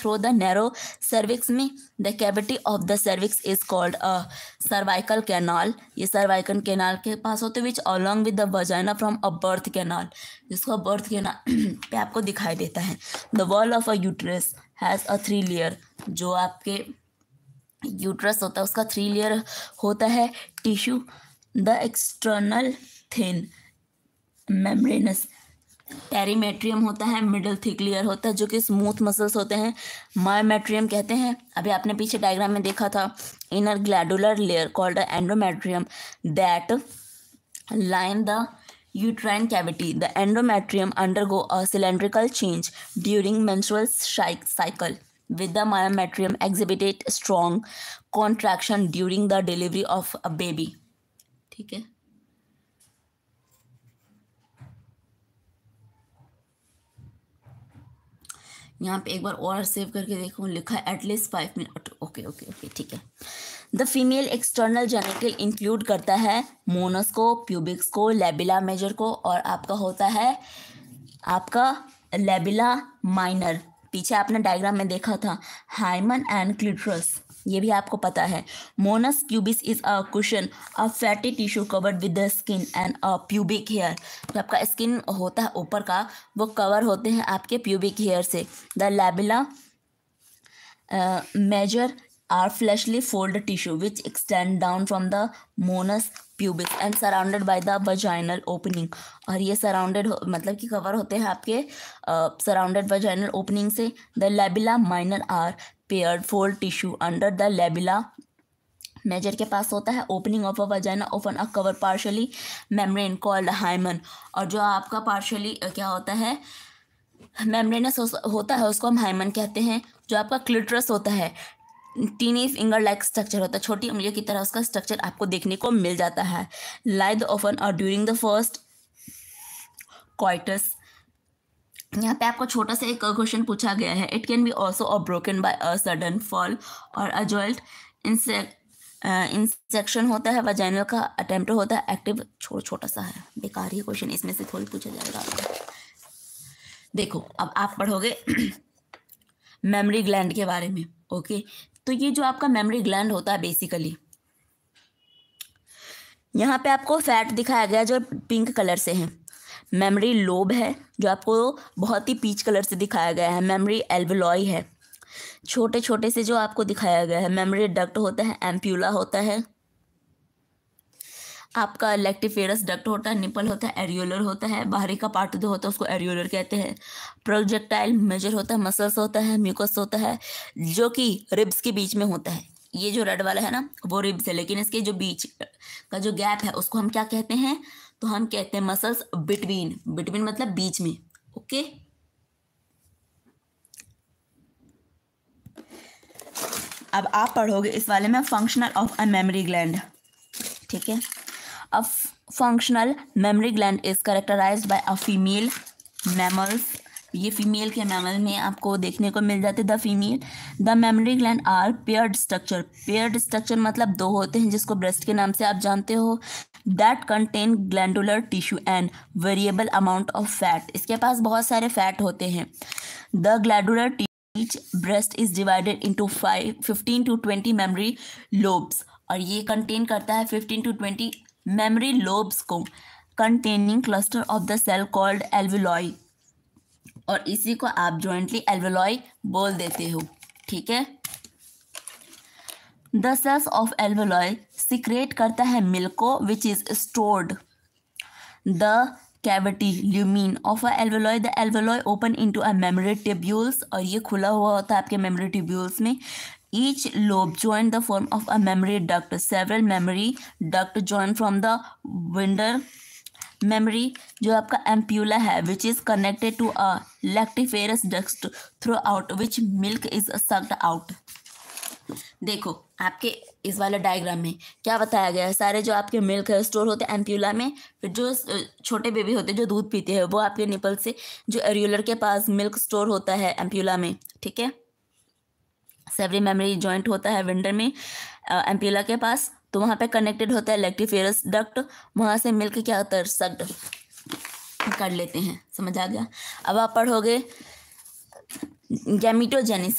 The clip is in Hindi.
थ्रू द नैरो सर्विक्स में। The cavity of the cervix is called a cervical canal. ये सर्वाइकल कैनाल के पास होते which along with the vagina from a birth canal, जिसको बर्थ कैनाल पे आपको दिखाई देता है। The wall of a uterus has a 3 layer. जो आपके यूट्रस होता है उसका 3 लेयर होता है tissue. The external thin membranes perimetrium होता है, मिडल थिक लेयर होता है जो कि स्मूथ मसल्स होते हैं, मायोमेट्रियम कहते हैं। अभी आपने पीछे डायग्राम में देखा था। Inner ग्लैडुलर layer called endometrium that line the uterine cavity. The endometrium undergo a cylindrical change during menstrual cycle, with the myometrium exhibited strong contraction during the delivery of a baby. ठीक है, यहाँ पे एक बार और सेव करके देखो, लिखा है at least 5 minute. Okay okay okay, ठीक है। The female external genital include करता है मोनस को, प्यूबिक्स को, लेबिला मेजर को, और आपका होता है आपका लेबिला माइनर। पीछे आपने डायग्राम में देखा था हाइमन एंड क्लिटरस, ये भी आपको पता है। Mons pubis is a cushion a fatty tissue covered with the skin and a pubic hair. जो आपका स्किन होता है ऊपर का वो कवर होते हैं आपके प्यूबिक हेयर से। The labia major are fleshly fold tissue which extend down from the monas pubis and surrounded by the vaginal opening। और ये सराउंडेड मतलब कि कवर होते हैं आपके सराउंडेड vaginal opening से। the labilla minor are paired fold tissue under the labilla major के पास होता है opening of a vagina open a cover partially membrane called hymen. और जो आपका पार्शली क्या होता है मेम्ब्रेनस होता है उसको हम हाइमन कहते हैं। जो आपका क्लिटरस होता है टीनी फिंगर लाइक स्ट्रक्चर होता है, छोटी उंगलियों की तरह उसका स्ट्रक्चर आपको देखने को मिल जाता है। लाइद ओफन और ड्यूरिंग द फर्स्ट क्वाइटस। यहाँ पे आपको छोटा सा एक क्वेश्चन पूछा गया है। It can be also a broken by a sudden fall और अ जॉइंट इंसेक्शन होता है। वजाइनल का अटेम्प्ट होता है एक्टिव। छोटा सा है, बेकार ही क्वेश्चन, इसमें से थोड़ी पूछा जाएगा आपको। देखो अब आप पढ़ोगे मेमोरी ग्लैंड के बारे में। ओके, तो ये जो आपका मेमोरी ग्लैंड होता है बेसिकली, यहाँ पे आपको फैट दिखाया गया जो पिंक कलर से है। मेमोरी लोब है जो आपको बहुत ही पीच कलर से दिखाया गया है। मेमोरी एल्वेलॉय है छोटे छोटे से जो आपको दिखाया गया है। मेमोरी डक्ट होता है, एम्प्यूला होता है, आपका लेक्टिफेरस डक्ट होता है, निपल होता है, एरियोलर होता है, बाहरी का पार्ट जो होता है उसको एरियोलर कहते हैं। प्रोजेक्टाइल मेजर होता है, मसल्स होता है, म्यूकस होता है जो कि रिब्स के बीच में होता है। ये जो रेड वाला है ना वो रिब्स है, लेकिन इसके जो बीच का जो गैप है उसको हम क्या कहते हैं, तो हम कहते हैं मसल्स बिटवीन। बिटवीन मतलब बीच में। ओके, अब आप पढ़ोगे इस वाले में functional of a mammary gland. ठीक है, a functional mammary gland is characterised by a female mammals. ये फीमेल के मैमल में आपको देखने को मिल जाते the female. The mammary gland are paired structure. Paired structure मतलब दो होते हैं, जिसको ब्रेस्ट के नाम से आप जानते हो। That contain glandular tissue and variable amount of fat. इसके पास बहुत सारे फैट होते हैं। The glandular each breast is divided into 15 to 20 memory lobes। और ये कंटेन करता है 15 to 20 memory lobes को, containing cluster of the cell called alveoli। और इसी को आप jointly alveoli बोल देते हो। ठीक है, the cells of alveoli secrete करता है milk को which is stored the cavity lumen of a alveoli। the alveoli open into a memory tubules। और ये खुला हुआ होता है आपके memory tubules में। each lobe join the form of a memory duct। several memory duct join from the winder memory। जो आपका ampulla है which is connected to a lactiferous duct throughout which milk is sucked out। देखो आपके इस वाले डायग्राम में क्या बताया गया है, सारे जो आपके मिल्क है स्टोर होते हैं एम्प्यूला में। फिर जो छोटे बेबी होते हैं जो दूध पीते हैं वो आपके निपल से जो एरियोलर के पास मिल्क स्टोर होता है एम्प्यूला में। ठीक है, सेवरी मेमोरी जॉइंट होता है विंडर में एम्प्यूला के पास, तो वहाँ पे कनेक्टेड होता है लैक्टिफेरस डक्ट। वहाँ से मिल्क क्या होता है सक्ड कर लेते हैं। समझ आ गया। अब आप पढ़ोगे गैमीटोजेनेसिस।